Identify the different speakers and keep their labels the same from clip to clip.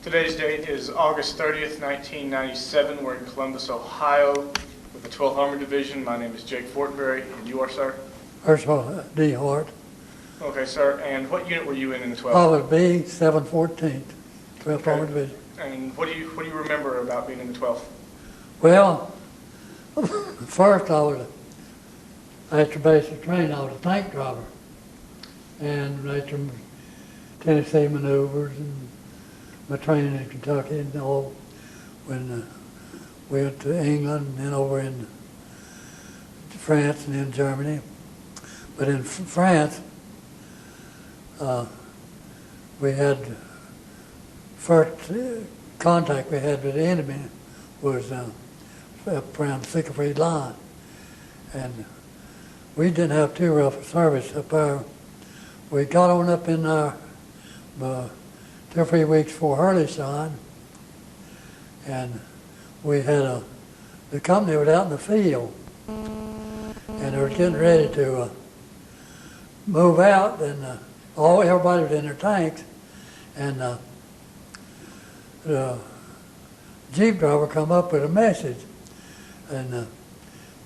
Speaker 1: Today's date is August 30th, 1997. We're in Columbus, Ohio with the 12th Armored Division. My name is Jake Fortenberry, and you are, sir?
Speaker 2: Hurshel DeHart.
Speaker 1: Okay, sir. And what unit were you in the 12th?
Speaker 2: I was B 714th, 12th
Speaker 1: Okay.
Speaker 2: Armored Division.
Speaker 1: And what do you remember about being in the 12th?
Speaker 2: Well, first after basic training, I was a tank driver. And after Tennessee maneuvers and my training in Kentucky and all, when we went to England and then over in France and then Germany. But in France, we had first contact we had with the enemy was up around Siegfried Line. And we didn't have too rough a service up there. We got on up in there 2 or 3 weeks before Hurshel, and we had the company was out in the field, and they were getting ready to move out, and everybody was in their tanks, and the Jeep driver come up with a message, and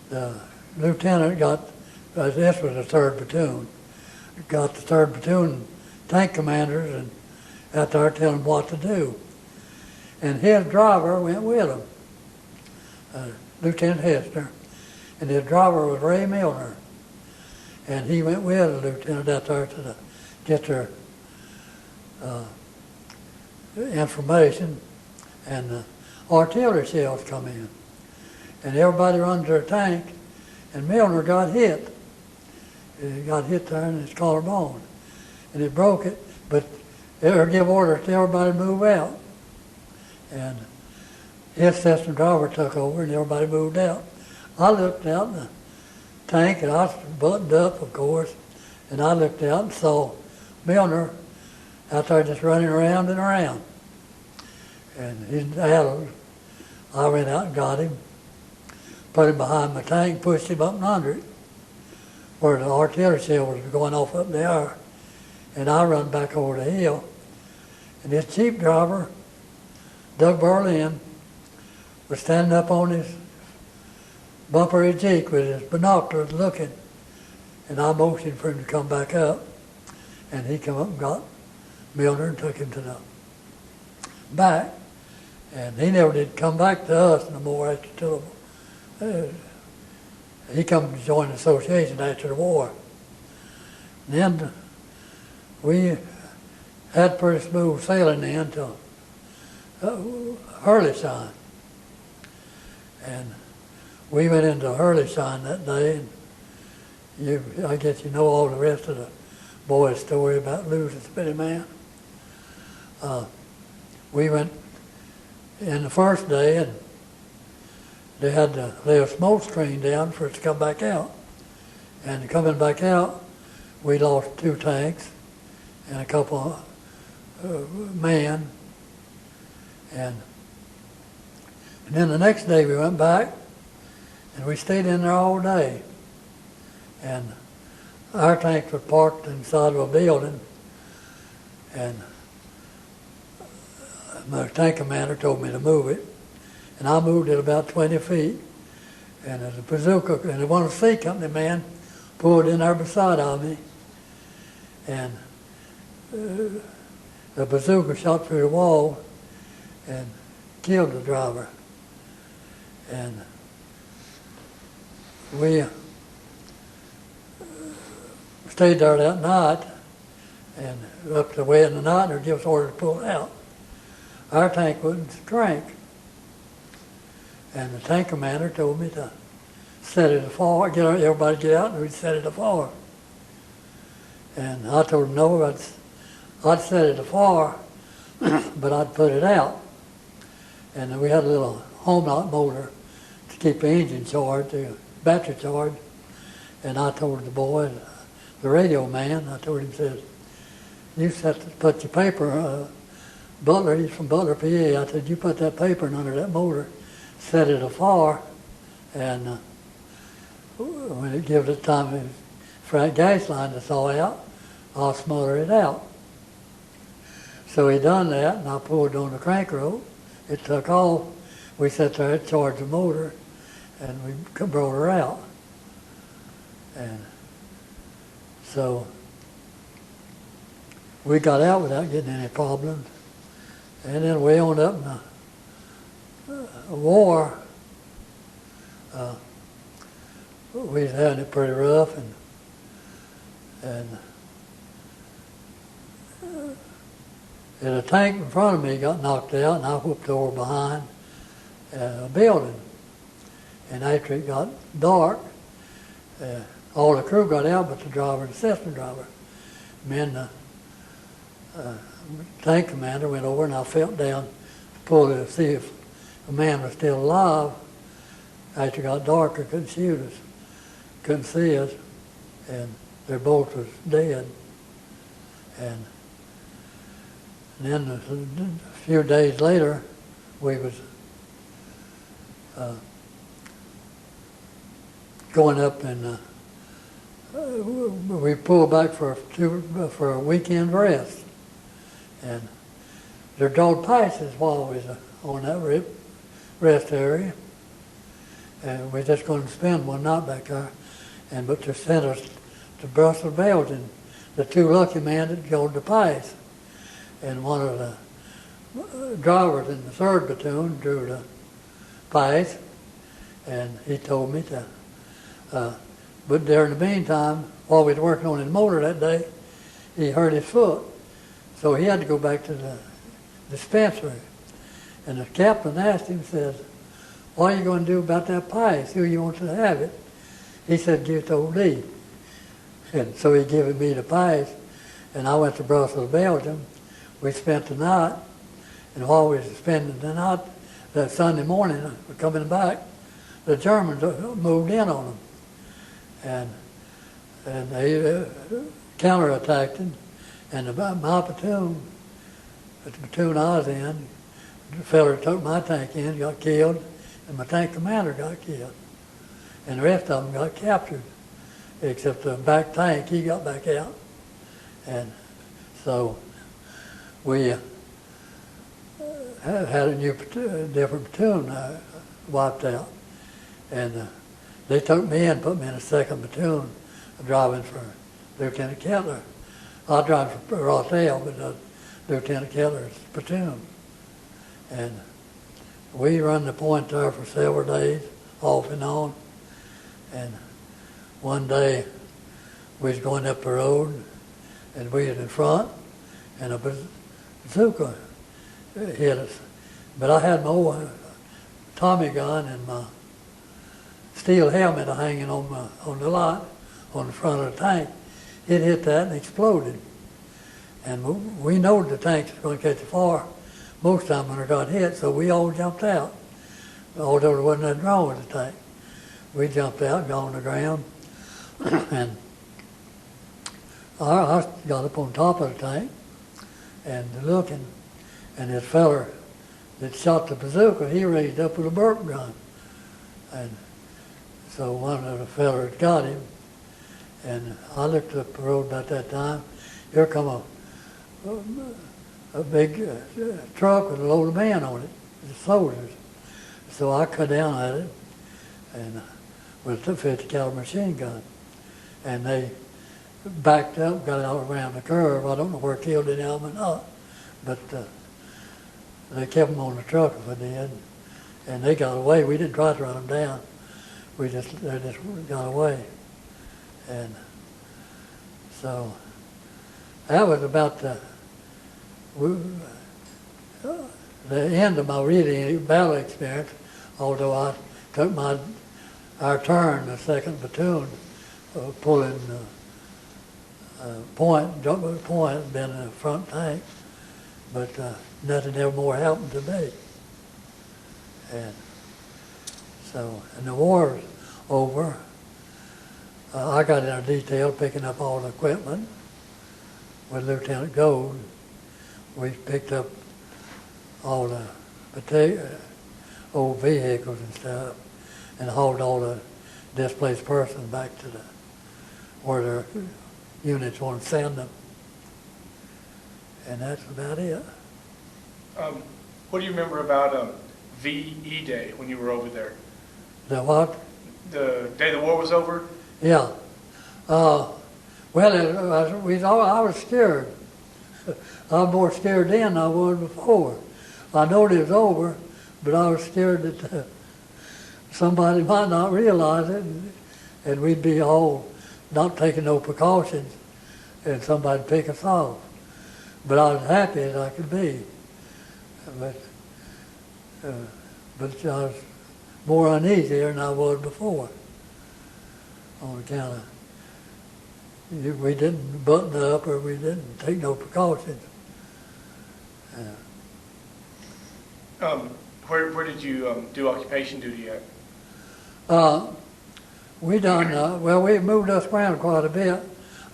Speaker 2: the lieutenant this was the 3rd platoon, got the 3rd platoon tank commanders and out there telling them what to do. And his driver went with him, Lieutenant Hester, and his driver was Ray Milner. And he went with the lieutenant out there to get their information, and the artillery shells come in. And everybody runs their tank, and Milner got hit. He got hit there in his collarbone, and it broke it, but they were give orders to everybody to move out. And his system driver took over and everybody moved out. I looked out in the tank and I was buttoned up, of course, and I looked out and saw Milner out there just running around and around. And I ran out and got him, put him behind my tank, pushed him up and under it, where the artillery shell was going off up there. And I run back over the hill, and this Jeep driver, Doug Berlin, was standing up on his bumper of his Jeep with his binoculars looking, and I motioned for him to come back up, and he come up and got Milner and took him to the back, and he never did come back to us no more after he come to join the association after the war. And then we had pretty smooth sailing then until Hurshel. And we went into Hurshel that day, and I guess you know all the rest of the boys' story about losing Spitty Man. We went in the first day, and they had to lay a smoke screen down for it to come back out. And coming back out, we lost 2 tanks and a couple of men. And then the next day we went back, and we stayed in there all day. And our tanks were parked inside of a building, and my tank commander told me to move it, and I moved it about 20 feet. And the bazooka, and one of the C Company man pulled in there beside of me, and the bazooka shot through the wall and killed the driver. And we stayed there that night, and up to the way in the night, they gave us orders to pull out. Our tank wouldn't drink, and the tank commander told me to set it afire, everybody get out, and we'd set it afire. And I told him no, I'd set it afire, but I'd put it out. And then we had a little home light motor to keep the engine charged, the battery charged. And I told the boy, the radio man, I told him, says, you have to put your paper, Butler, he's from Butler, PA. I said, you put that paper under that motor, set it afire, and when it gives it time for that gas line to thaw out, I'll smother it out. So he done that, and I pulled on the crank rope. It took off. We sat there, it charged the motor, and we brought her out. And so we got out without getting any problems. And then we ended up in a war. We was having it pretty rough, and a tank in front of me got knocked out, and I whooped over behind a building. And after it got dark, all the crew got out but the driver and the assistant driver. Me and the tank commander went over, and I felt down to pull to see if a man was still alive. After it got darker, couldn't shoot us, couldn't see us, and their boat was dead. And then a few days later, we was going up, and we pulled back for a weekend rest. And their dog passes while we was on that rest area. And we just going to spend one night back there. But they sent us to Brussels, Belgium. The two lucky men that go to pass. And one of the drivers in the 3rd platoon drew the pass. And he told me to, but during the meantime, while we was working on his motor that day, he hurt his foot. So he had to go back to the dispensary. And the captain asked him, says, "What are you going to do about that pass? Who you want to have it?" He said, "Give it to old Lee." And so he gave me the pass, and I went to Brussels, Belgium. We spent the night, and while we were spending the night, that Sunday morning, we're coming back, the Germans moved in on them. And they counterattacked him. And my platoon, the platoon I was in, the fella that took my tank in got killed, and my tank commander got killed. And the rest of them got captured, except the back tank, he got back out. And so we had a new different platoon wiped out. And they took me in, put me in a 2nd platoon, driving for Lieutenant Kettler. I drive for Rossdale, but Lieutenant Kettler's platoon. And we run the point there for several days, off and on. And one day we was going up the road, and we was in front, and a bazooka hit us. But I had my old Tommy gun and my steel helmet hanging on the light on the front of the tank. It hit that and exploded. And we know the tanks was going to catch fire most of the time when it got hit, so we all jumped out. Although there wasn't nothing wrong with the tank. We jumped out, got on the ground, and I got up on top of the tank and looking, and this feller that shot the bazooka, he raised up with a burp gun. And so one of the fellers got him, and I looked up the road about that time. Here come a big truck with a load of men on it, the soldiers. So I cut down at it, and with a 50 caliber machine gun, and they backed up, got out around the curve. I don't know where killed any of them or not, but they kept them on the truck if I did, and they got away. We didn't try to run them down. They just got away. And so that was about the end of my really battle experience, although I took our turn, the 2nd platoon, pulling point, been in the front tank, but nothing ever more happened to me. And so, and the war was over. I got in a detail picking up all the equipment with Lieutenant Gold. We picked up all the old vehicles and stuff, and hauled all the displaced persons back to where their units want to send them. and that's about it.
Speaker 1: What do you remember about VE Day when you were over there?
Speaker 2: The what?
Speaker 1: The day the war was over?
Speaker 2: Yeah. I was scared. I was more scared then than I was before. I knowed it was over, but I was scared that somebody might not realize it, and we'd be all not taking no precautions, and somebody'd pick us off. But I was happy as I could be. But I was more uneasy than I was before, on account of we didn't button up or we didn't take no precautions.
Speaker 1: Where did you do occupation duty at?
Speaker 2: We moved us around quite a bit.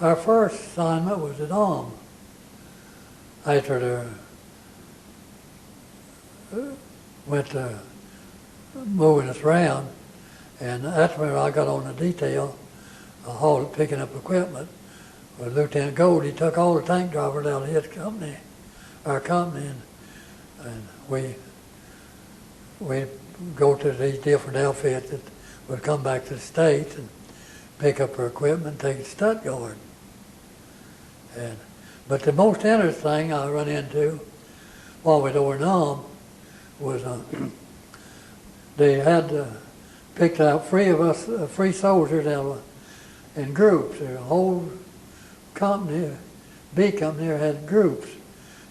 Speaker 2: Our first assignment was at Ulm. After went to moving us around, and that's where I got on the detail, picking up equipment. With Lieutenant Gold, he took all the tank drivers out of his company, our company, and we go to these different outfits that would come back to the States and pick up our equipment and take it to Stuttgart. But the most interesting thing I run into while we were in Ulm was they had picked out three soldiers out in groups. The whole company, B company, had groups.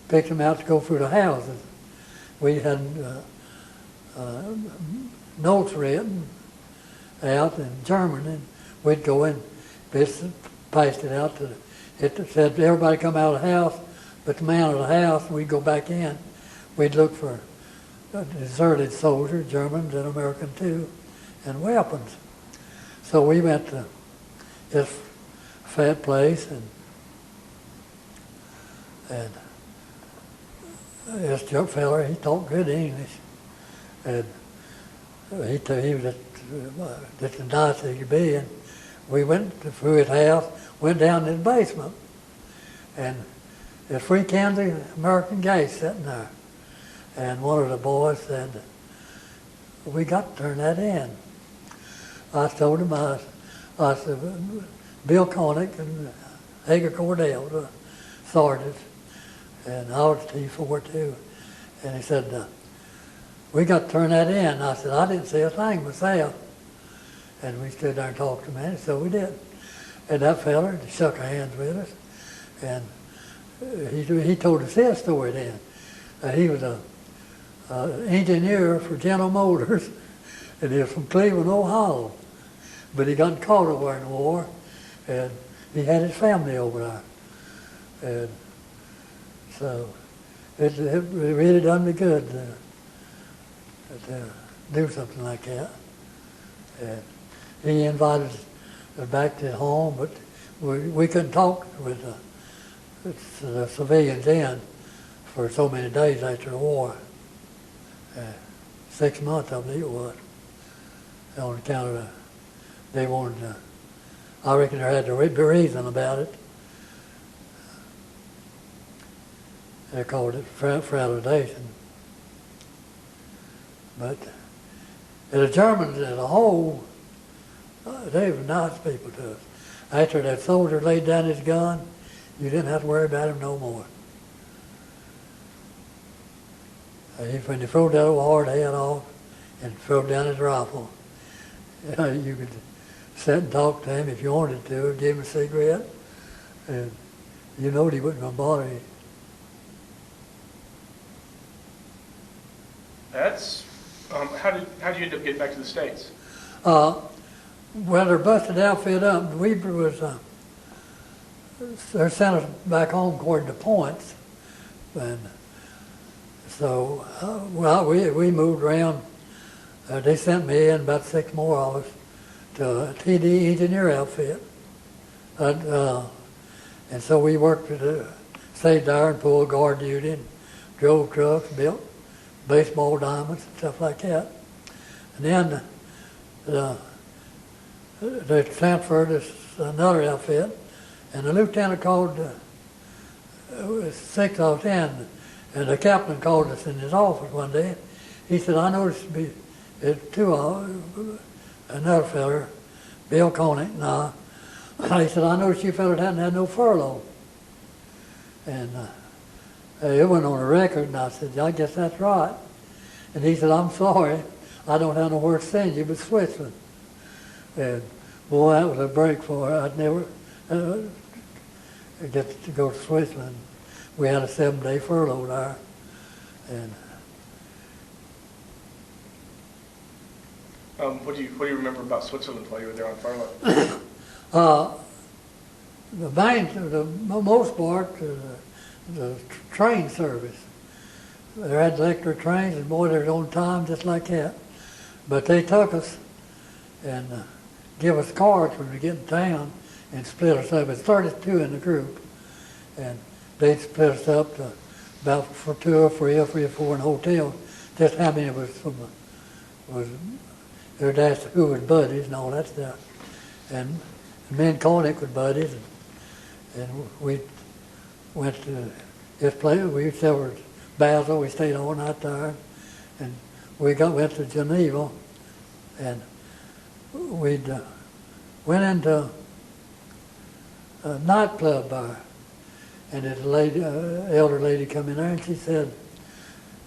Speaker 2: Picked them out to go through the houses. We had notes written out in German, and we'd go in, passed it out to. It said everybody come out of the house, but the man of the house, we'd go back in. We'd look for deserted soldiers, Germans and Americans too, and weapons. So we went to this fat place, and this young fella, he talked good English, and he was just as nice as he could be, and we went through his house, went down to his basement, and there's 3 cans of American gas sitting there. And one of the boys said, we got to turn that in. I told him, I said, Bill Connick and Hager Cordell, the sergeants, and I was T4 too. And he said, we got to turn that in. I said, I didn't say a thing myself. And we stood there and talked to him, and so we did. And that fella shook hands with us, and he told us his story then. He was an engineer for General Motors, and he was from Cleveland, Ohio. But he got caught over in the war, and he had his family over there. And so it really done me good to do something like that. And he invited us back to home, but we couldn't talk with the civilians in for so many days after the war. 6 months, I believe it was, on account of they wanted to, I reckon there had to be a reason about it. They called it fraternization. But the Germans as a whole, they were nice people to us. After that soldier laid down his gun, you didn't have to worry about him no more. When he threw that old hard head off and threw down his rifle, you could sit and talk to him if you wanted to, give him a cigarette, and you know he wasn't going to bother you.
Speaker 1: That's, how did you end up getting back to the States?
Speaker 2: Well, they busted the outfit up. Weber was, they sent us back home according to points. And so, we moved around. They sent me in about 6 more of us to a TD engineer outfit. And so we worked stayed there and pulled guard duty and drove trucks, built baseball diamonds and stuff like that. And then they transferred us to another outfit, and the lieutenant called 6 of 10, and the captain called us in his office one day. He said, I noticed another feller, Bill Connick, he said, I noticed you fellas hadn't had no furlough. And it went on the record, and I said, I guess that's right. And he said, I'm sorry, I don't have nowhere to send you but Switzerland. And boy, that was a break for her. I'd never get to go to Switzerland. We had a 7-day furlough there. And
Speaker 1: what do you remember about Switzerland while you were there on furlough?
Speaker 2: The most part, the train service. They had electric trains, and boy, they're on time just like that. But they took us and give us cards when we get in town and split us up. It's 32 in the group, and they'd split us up to about for 2 or 3 or 3 or 4 in hotels. Just how many of us they'd ask who was buddies and all that stuff. And me and Connick was buddies, and we went to this place. We severed Basel. We stayed all night there, and we went to Geneva, and we went into a nightclub bar, and this lady, elder lady, come in there, and she said,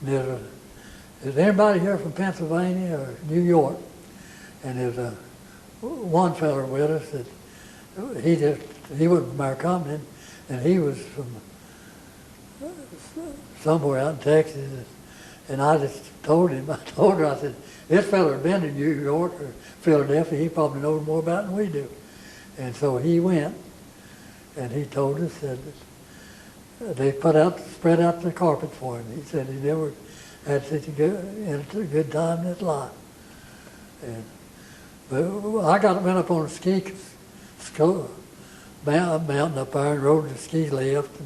Speaker 2: "Is anybody here from Pennsylvania or New York?" And there's one fellow with us that he wasn't from our company, and he was from somewhere out in Texas. And I just told her, I said, this fellow had been to New York or Philadelphia, he probably knows more about it than we do. And so he went, and he told us that they spread out the carpet for him. He said he never had such a good time in his life. But I went up on a ski mountain up there and rode the ski lift.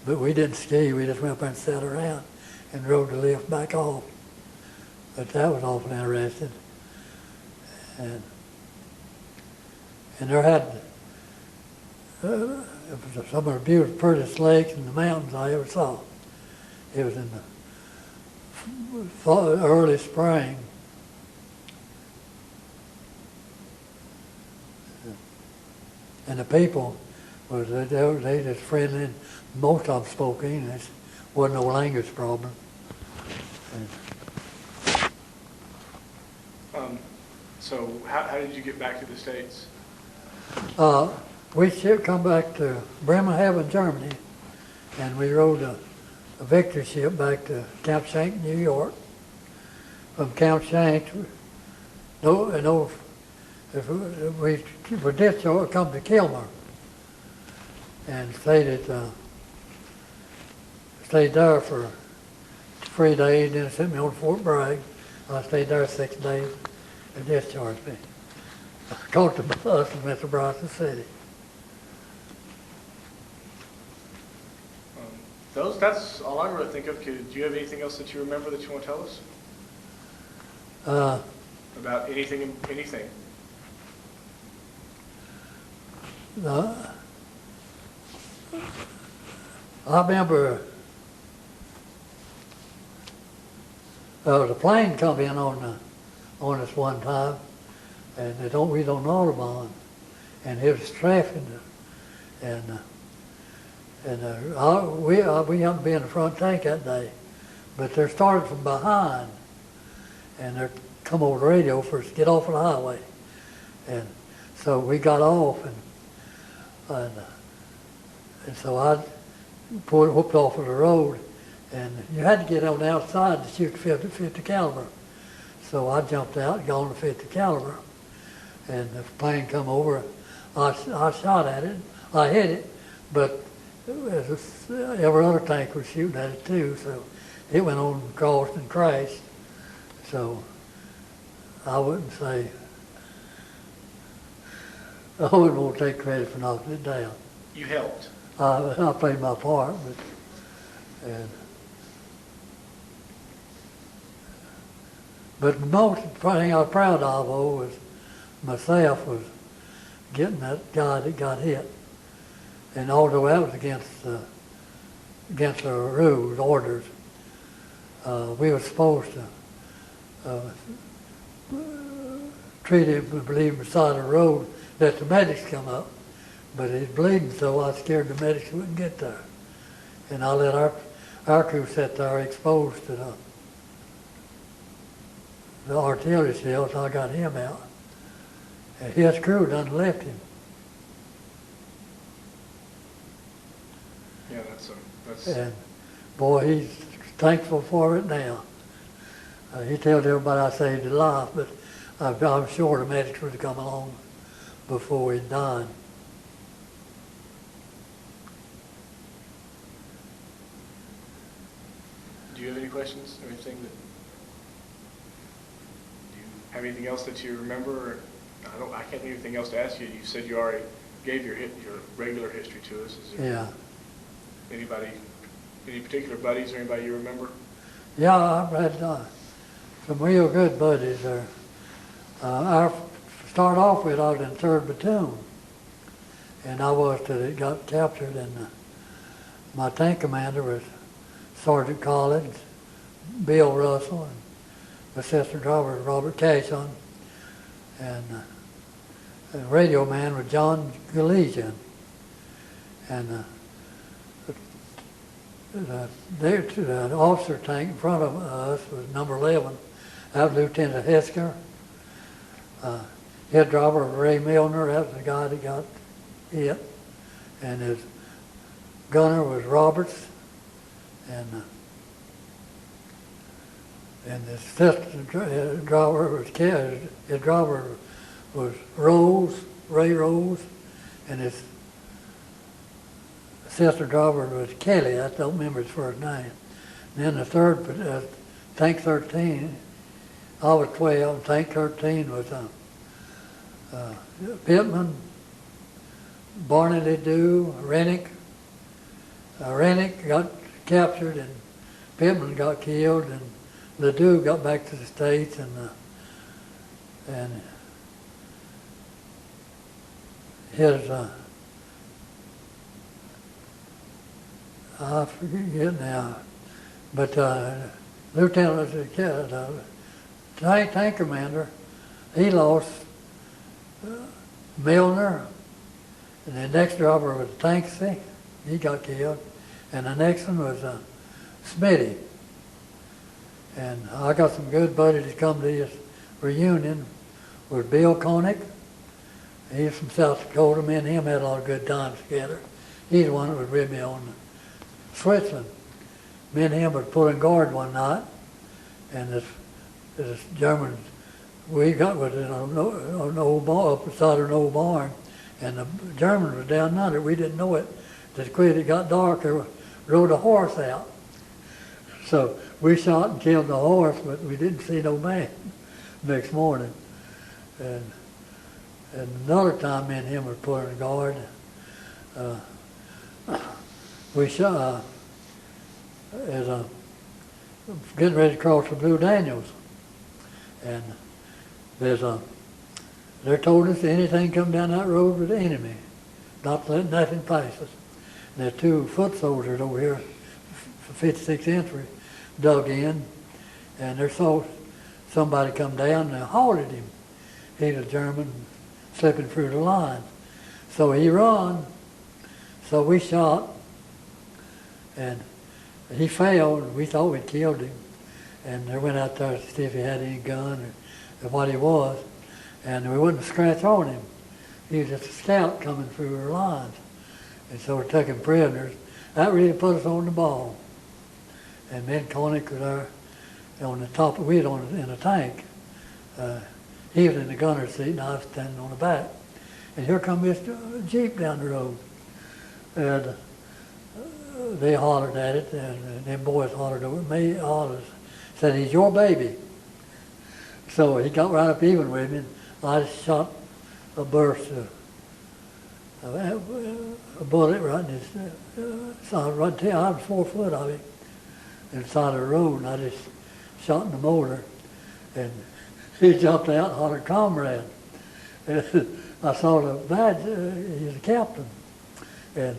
Speaker 2: But we didn't ski, we just went up there and sat around and rode the lift back off. But that was awful interesting. And there had some of the beautiful, prettiest lakes in the mountains I ever saw. It was in the early spring. And the people, they just friendly, and most of them spoke English. Wasn't no language problem.
Speaker 1: So how did you get back to the States?
Speaker 2: We should come back to Bremerhaven, Germany, and we rode a Victory ship back to Camp Schenck, New York. From Camp Schenck, we were discharged, come to Kilmer, and stayed there for 3 days, then sent me on Fort Bragg. I stayed there 6 days and discharged me. I caught the bus and went to Bronson City.
Speaker 1: That's all I really think of. Do you have anything else that you remember that you want to tell us? About anything?
Speaker 2: I remember the plane come in on us one time, and we don't know Audubon, and it was traffic, and we happened to be in the front tank that day, but they started from behind, and they come over the radio for us to get off of the highway, and so we got off, and so I whooped off of the road, and you had to get on the outside to shoot the 50 caliber. So I jumped out and got on the 50 caliber, and the plane come over. I shot at it. I hit it, but every other tank was shooting at it too, so it went on across and crashed. So I wouldn't want to take credit for knocking it down.
Speaker 1: You helped.
Speaker 2: I played my part, but the most thing I was proud of was myself was getting that guy that got hit. And although that was against against our rules, orders. We were supposed to treat him, leave him beside the road, let the medics come up. But he's bleeding, so I was scared the medics wouldn't get there. And I let our crew sit there exposed to the artillery shells. I got him out. And his crew done left him.
Speaker 1: Yeah, that's.
Speaker 2: And boy, he's thankful for it now. He tells everybody I saved his life, but I'm sure the medics would have come along before he died.
Speaker 1: Do you have any questions or anything that? Do you have anything else that you remember? Or, I can't think of anything else to ask you. You said you already gave your regular history to us. Is there
Speaker 2: Yeah.
Speaker 1: Any particular buddies or anybody you remember?
Speaker 2: Yeah, I've had some real good buddies there. I start off with, I was in 3rd Platoon, and I was till it got captured, and my tank commander was Sergeant Collins, Bill Russell, and the assistant driver was Robert Cashon, and the radio man was John Galesian. And the officer tank in front of us was number 11. That was Lieutenant Hesker. Head driver was Ray Milner. That was the guy that got hit. And his gunner was Roberts. And the assistant driver was his driver was Rose, Ray Rose, and his assistant driver was Kelly. I don't remember his first name. And then the third, tank 13, I was 12. Tank 13 was Pittman, Barney Ledoux, Rennick. Rennick got captured and Pittman got killed, and Ledoux got back to the States, and his I forget now, but Lieutenant tank commander, he lost Milner, and the next driver was Tanksy, he got killed, and the next one was Smitty. And I got some good buddies that come to this reunion with Bill Koenig. He's from South Dakota. Me and him had a lot of good times together. He's the one that was with me on Switzerland. Me and him was pulling guard one night, and this German we got was in an old barn, up beside an old barn, and the German was down under. We didn't know it. Just quick it got dark, they rode a horse out. So we shot and killed the horse, but we didn't see no man next morning. And another time, me and him were pulling guard. We shot getting ready to cross the Blue Daniels, and they told us anything come down that road was the enemy, not letting nothing pass us. And there's 2 foot soldiers over here, 56th Infantry, dug in, and they saw somebody come down and they halted him. He was a German slipping through the line. So he run, so we shot, and he fell, and we thought we'd killed him. And they went out there to see if he had any gun or what he was, and we wouldn't scratch on him. He was just a scout coming through our lines. And so we took him prisoners. That really put us on the ball. And then Koenig was there on the top, we was in a tank. He was in the gunner's seat and I was standing on the back. And here come this Jeep down the road. And they hollered at it, and them boys hollered over me, said, "He's your baby." So he got right up even with me, and I just shot a burst of a bullet right in his side, right there. I was 4 foot of him inside the road, and I just shot in the motor, and he jumped out and hollered, "Comrade." And I saw the badge, he's a captain, and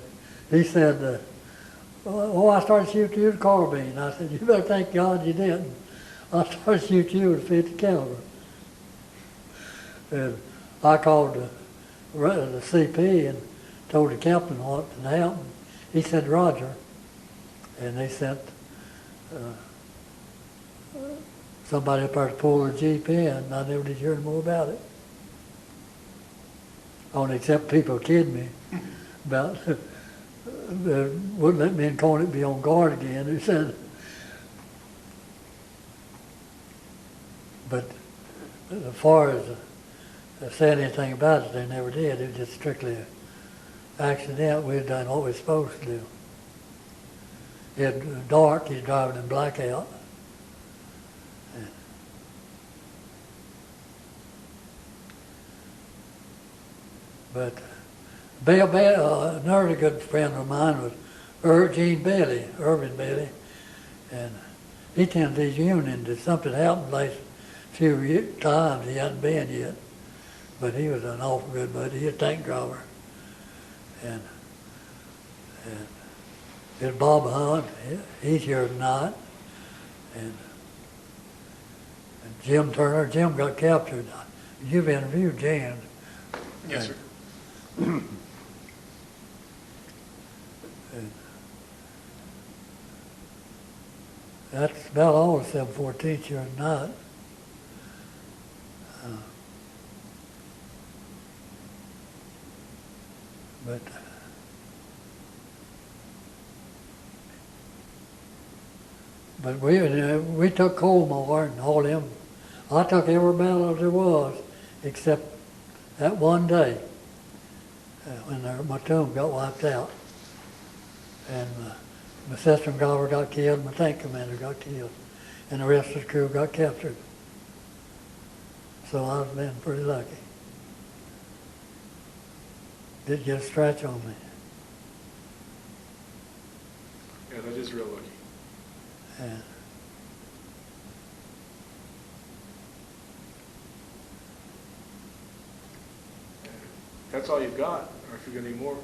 Speaker 2: he said, oh, I started shooting you with a carbine. I said, you better thank God you didn't. I started shooting you with a 50 caliber. And I called the CP and told the captain what had happened. He said, Roger. And they sent somebody up there to pull the Jeep in, and I never did hear any more about it. Only except people kidding me about wouldn't let me in Cornet be on guard again. They said, but as far as saying anything about it, they never did. It was just strictly an accident. We had done what we were supposed to do. It was dark. He's driving in blackout. But another good friend of mine was Irvin Bailey, and he attended his union. Did something happened last few times he hadn't been yet, but he was an awful good buddy. He was a tank driver, and there's Bob Hunt. He's here tonight, and Jim Turner. Jim got captured. You've interviewed James.
Speaker 1: Yes, sir.
Speaker 2: And that's about all the 714th here tonight. But we took Colmore and hauled him. I took every battle there was, except that one day when my tomb got wiped out, and my sister and driver got killed, my tank commander got killed, and the rest of the crew got captured. So I've been pretty lucky. Did get a scratch on me.
Speaker 1: Yeah, that is real lucky.
Speaker 2: And
Speaker 1: That's all you've got, or if you're going to need more.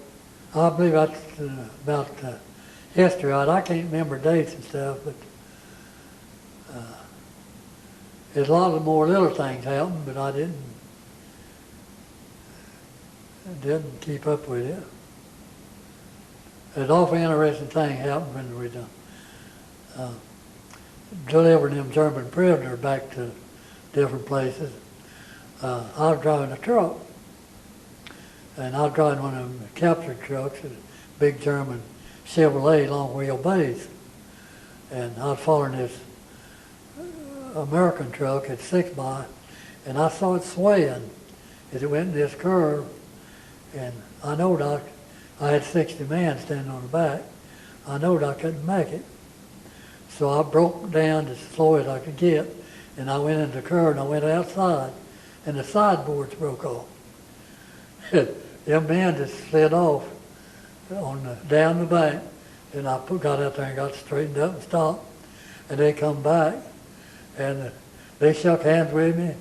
Speaker 2: I believe that's about history. I can't remember dates and stuff, but there's a lot of more little things happened, but I didn't keep up with it. There's an awfully interesting thing happened when we delivered them German prisoners back to different places. I was driving a truck, and I was driving one of them captured trucks, a big German Chevrolet long wheelbase, and I was following this American truck at 6x, and I saw it swaying as it went in this curve, and I knowed I had 60 men standing on the back. I knowed I couldn't make it. So I broke down as slow as I could get, and I went into the curve, and I went outside, and the sideboards broke off. Them men just slid off down the bank, and I got out there and got straightened up and stopped, and they come back, and they shook hands with me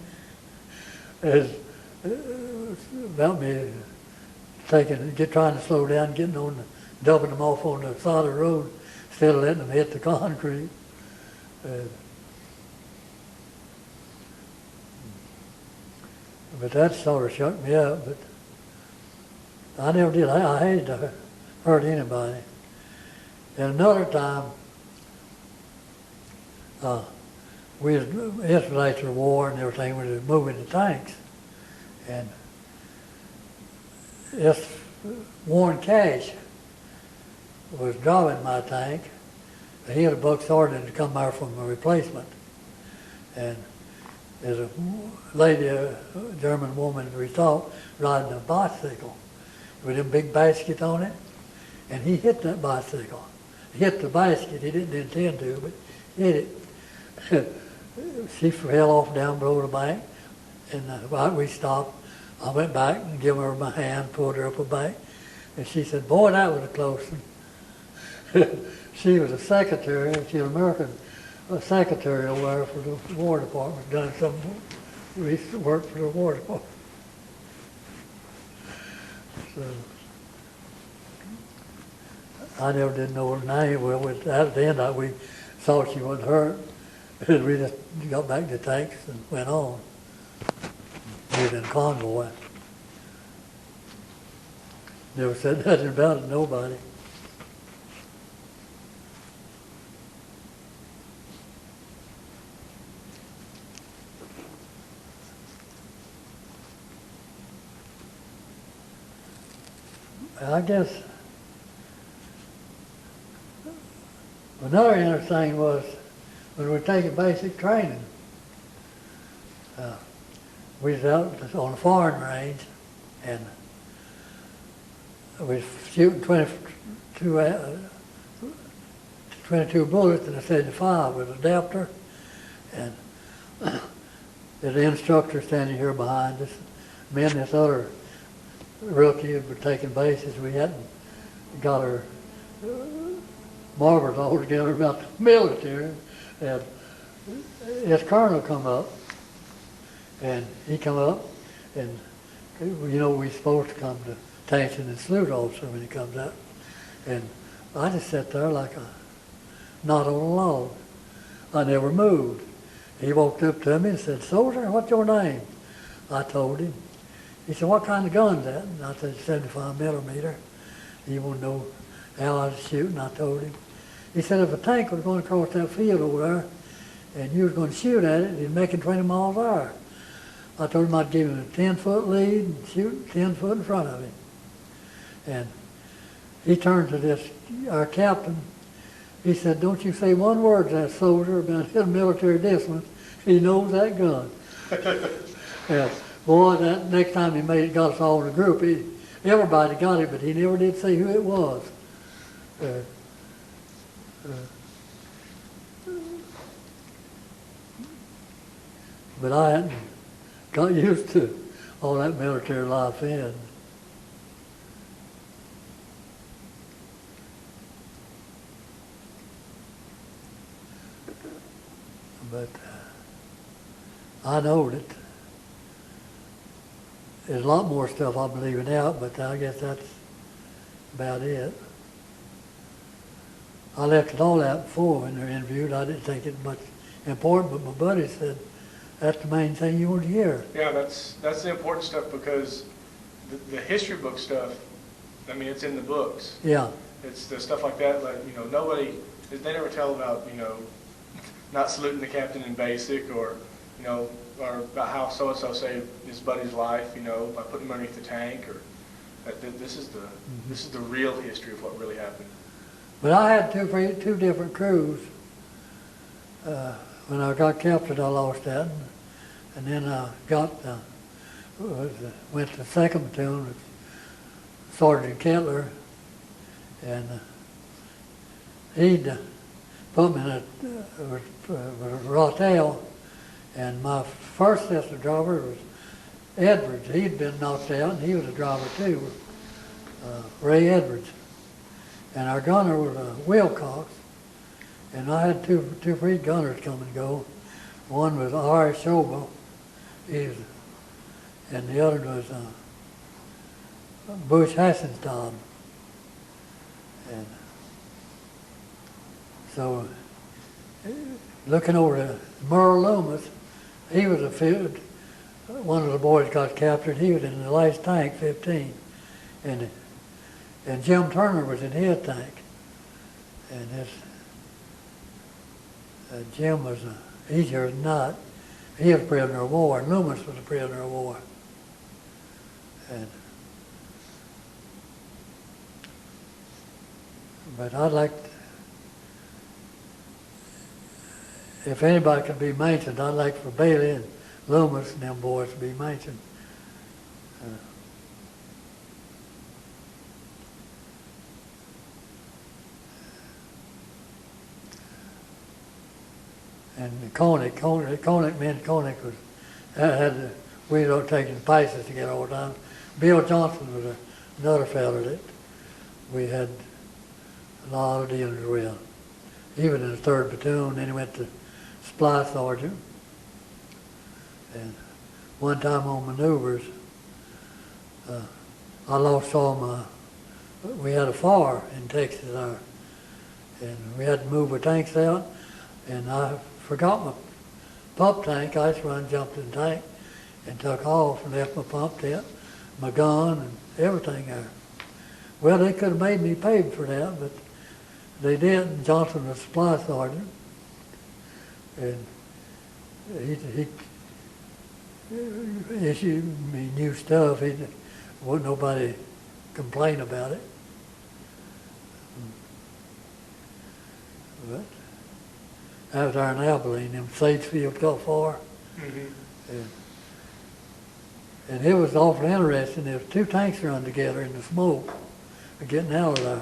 Speaker 2: as about me trying to slow down, dumping them off on the side of the road instead of letting them hit the concrete. But that sort of shook me up. But I never did. I hated to hurt anybody. And another time, it's related to the war and everything. We were moving the tanks, and this Warren Cash was driving my tank. He had a buck sergeant to come there from a replacement, and there's a lady, a German woman we saw, riding a bicycle with a big basket on it, and he hit that bicycle. He hit the basket. He didn't intend to, but hit it. She fell off down below the bank, and right we stopped. I went back and gave her my hand, pulled her up a bank, and she said, "Boy, that was a close one." She was a secretary. She was an American secretary over there for the War Department, done some work for the War Department. So I never did know her name. Well, at the end, we saw she wasn't hurt. And we just got back to the tanks and went on. We was in convoy. Never said nothing about it to nobody. I guess another interesting thing was when we were taking basic training, we was out on a foreign range and we was shooting 22 bullets in a 75 with an adapter, and there's an instructor standing here behind us. Me and this other rookie were taking bases. We hadn't got our marbles all together about the military, and this colonel come up, and he come up, and you know we're supposed to come to attention and salute officer when he comes up, and I just sat there like a knot on a log. I never moved. He walked up to me and said, "Soldier, what's your name?" I told him. He said, "What kind of gun's that?" And I said, 75 millimeter. He wanted to know how I was shooting. I told him. He said, "If a tank was going across that field over there and you was going to shoot at it, it'd make it 20 miles an hour." I told him I'd give him a 10-foot lead and shoot 10 foot in front of him. And he turned to our captain. He said, "Don't you say one word to that soldier about his military discipline. He knows that gun." And boy, that next time he got us all in a group, everybody got it, but he never did say who it was. But I hadn't got used to all that military life in. But I know that there's a lot more stuff I'm leaving out, but I guess that's about it. I left it all out before when they were interviewed. I didn't think it much important, but my buddy said, "That's the main thing you want to hear."
Speaker 1: Yeah, that's the important stuff, because the history book stuff, I mean, it's in the books.
Speaker 2: Yeah.
Speaker 1: It's the stuff like that, like, they never tell about, not saluting the captain in basic, or, or about how so-and-so saved his buddy's life, by putting him underneath the tank, or this is the real history of what really happened.
Speaker 2: But I had two different crews. When I got captured, I lost that, and then I went to the 2nd Platoon with Sergeant Kettler, and he'd put me in a rotel, and my first sister driver was Edwards. He'd been knocked out, and he was a driver too, Ray Edwards. And our gunner was Wilcox, and I had two free gunners come and go. One was R. Shoba, and the other was Bush Hassenstadt. And so, looking over at Merle Loomis, he was one of the boys got captured. He was in the last tank, 15, and Jim Turner was in his tank, and Jim was easier than not. He was a prisoner of war, and Loomis was a prisoner of war. But I'd like, if anybody could be mentioned, I'd like for Bailey and Loomis and them boys to be mentioned. And Koenig was, we were taking passes to get all the time. Bill Johnson was another fellow that we had a lot of dealings with. He was in the 3rd Platoon, then he went to Supply Sergeant. And one time on maneuvers, I saw my we had a fire in Texas there, and we had to move our tanks out, and I forgot my pump tank. I just run, jumped in the tank, and took off and left my pump tent, my gun, and everything there. Well, they could have made me pay for that, but they didn't. Johnson was supply sergeant, and he issued me new stuff. He wouldn't nobody complain about it. But I was there in Abilene, them sage fields got far.
Speaker 1: Mm-hmm.
Speaker 2: And it was awfully interesting. There was two tanks run together in the smoke, getting out of there.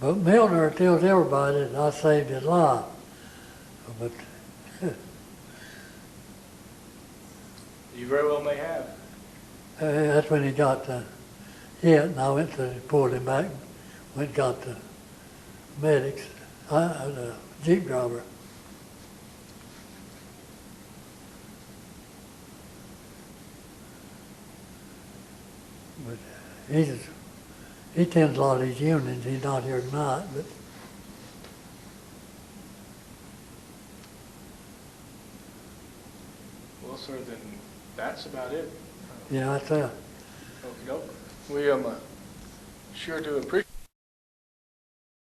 Speaker 2: But Milner tells everybody that I saved his life. But
Speaker 1: You very well may have.
Speaker 2: that's when he got hit, and I went to pull him back, went and got the medics, the Jeep driver. But he attends a lot of these unions. He's not here tonight, but
Speaker 1: Well, sir, then that's about it.
Speaker 2: yeah, that's
Speaker 1: Okey-doke. We sure do appreciate